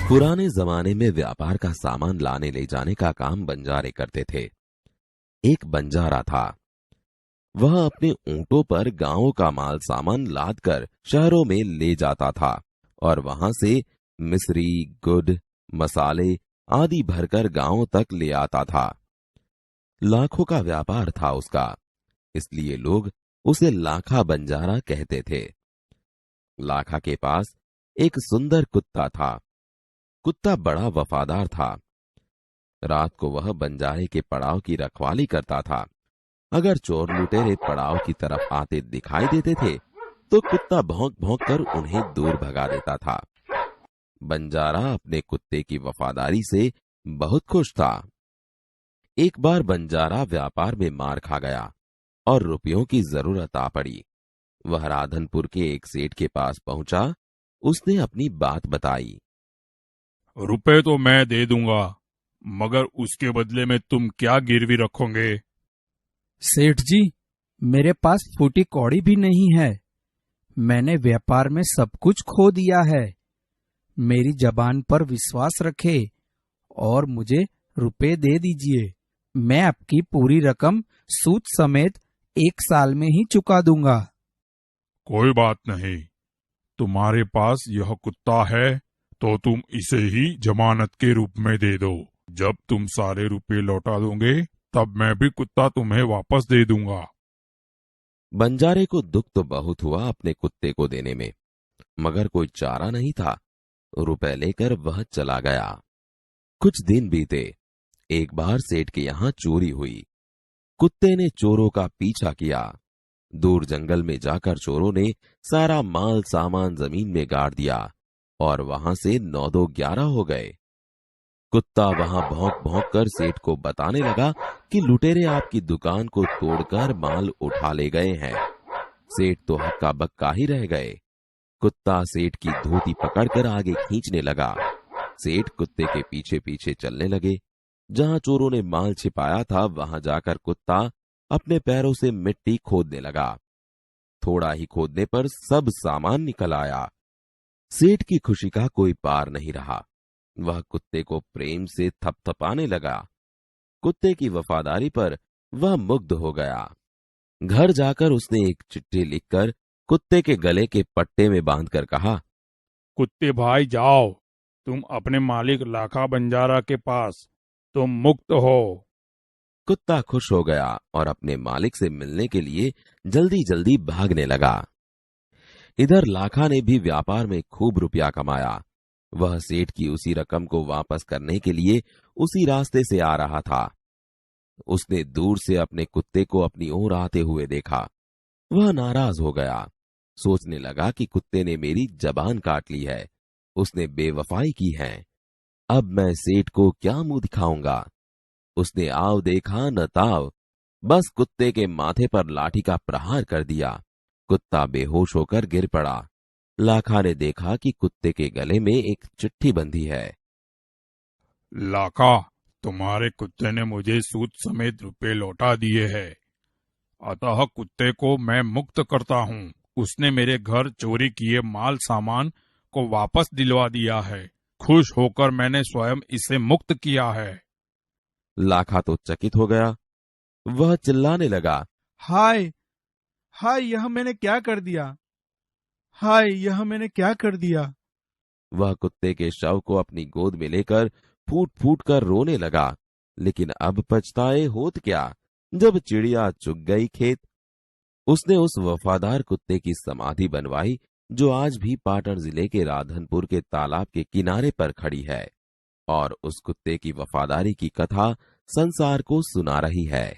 पुराने जमाने में व्यापार का सामान लाने ले जाने का काम बंजारे करते थे। एक बंजारा था। वह अपने ऊंटों पर गांवों का माल सामान लाद कर शहरों में ले जाता था और वहां से मिस्री, गुड़, मसाले आदि भरकर गांवों तक ले आता था। लाखों का व्यापार था उसका, इसलिए लोग उसे लाखा बंजारा कहते थे। लाखा के पास एक सुंदर कुत्ता था। कुत्ता बड़ा वफादार था। रात को वह बंजारे के पड़ाव की रखवाली करता था। अगर चोर लुटेरे पड़ाव की तरफ आते दिखाई देते थे तो कुत्ता भौंक भौंक कर उन्हें दूर भगा देता था। बंजारा अपने कुत्ते की वफादारी से बहुत खुश था। एक बार बंजारा व्यापार में मार खा गया और रुपयों की जरूरत आ पड़ी। वह राधनपुर के एक सेठ के पास पहुंचा। उसने अपनी बात बताई। रुपए तो मैं दे दूंगा, मगर उसके बदले में तुम क्या गिरवी रखोगे? सेठ जी, मेरे पास फूटी कौड़ी भी नहीं है। मैंने व्यापार में सब कुछ खो दिया है। मेरी जबान पर विश्वास रखे और मुझे रुपए दे दीजिए। मैं आपकी पूरी रकम सूद समेत 1 साल में ही चुका दूंगा। कोई बात नहीं, तुम्हारे पास यह कुत्ता है तो तुम इसे ही जमानत के रूप में दे दो। जब तुम सारे रुपए लौटा दोगे तब मैं भी कुत्ता तुम्हें वापस दे दूंगा। बंजारे को दुख तो बहुत हुआ अपने कुत्ते को देने में, मगर कोई चारा नहीं था। रुपए लेकर वह चला गया। कुछ दिन बीते। एक बार सेठ के यहां चोरी हुई। कुत्ते ने चोरों का पीछा किया। दूर जंगल में जाकर चोरों ने सारा माल सामान जमीन में गाड़ दिया और वहां से 9-2-11 हो गए। कुत्ता वहां भौंक भौंक कर सेठ को बताने लगा कि लुटेरे आपकी दुकान को तोड़कर माल उठा ले गए हैं। सेठ तो हक्का बक्का ही रह गए। कुत्ता सेठ की धोती पकड़कर आगे खींचने लगा। सेठ कुत्ते के पीछे पीछे चलने लगे। जहां चोरों ने माल छिपाया था वहां जाकर कुत्ता अपने पैरों से मिट्टी खोदने लगा। थोड़ा ही खोदने पर सब सामान निकल आया। सेठ की खुशी का कोई पार नहीं रहा। वह कुत्ते को प्रेम से थपथपाने लगा। कुत्ते की वफादारी पर वह मुग्ध हो गया। घर जाकर उसने एक चिट्ठी लिखकर कुत्ते के गले के पट्टे में बांधकर कहा, कुत्ते भाई जाओ, तुम अपने मालिक लाखा बंजारा के पास, तुम मुक्त हो। कुत्ता खुश हो गया और अपने मालिक से मिलने के लिए जल्दी जल्दी भागने लगा। इधर लाखा ने भी व्यापार में खूब रुपया कमाया। वह सेठ की उसी रकम को वापस करने के लिए उसी रास्ते से आ रहा था। उसने दूर से अपने कुत्ते को अपनी ओर आते हुए देखा। वह नाराज हो गया। सोचने लगा कि कुत्ते ने मेरी जबान काट ली है, उसने बेवफाई की है। अब मैं सेठ को क्या मुंह दिखाऊंगा। उसने आव देखा न ताव, बस कुत्ते के माथे पर लाठी का प्रहार कर दिया। कुत्ता बेहोश होकर गिर पड़ा। लाखा ने देखा कि कुत्ते के गले में एक चिट्ठी बंधी है। लाखा, तुम्हारे कुत्ते ने मुझे सूद समेत रुपए लौटा दिए हैं, अतः कुत्ते को मैं मुक्त करता हूँ। उसने मेरे घर चोरी किए माल सामान को वापस दिलवा दिया है। खुश होकर मैंने स्वयं इसे मुक्त किया है। लाखा तो चकित हो गया। वह चिल्लाने लगा, हाय हाय, यह मैंने क्या कर दिया। हाय, यह मैंने क्या कर दिया। वह कुत्ते के शव को अपनी गोद में लेकर फूट फूट कर रोने लगा। लेकिन अब पछताए होत क्या, जब चिड़िया चुग गई खेत। उसने उस वफादार कुत्ते की समाधि बनवाई जो आज भी पाटन जिले के राधनपुर के तालाब के किनारे पर खड़ी है और उस कुत्ते की वफादारी की कथा संसार को सुना रही है।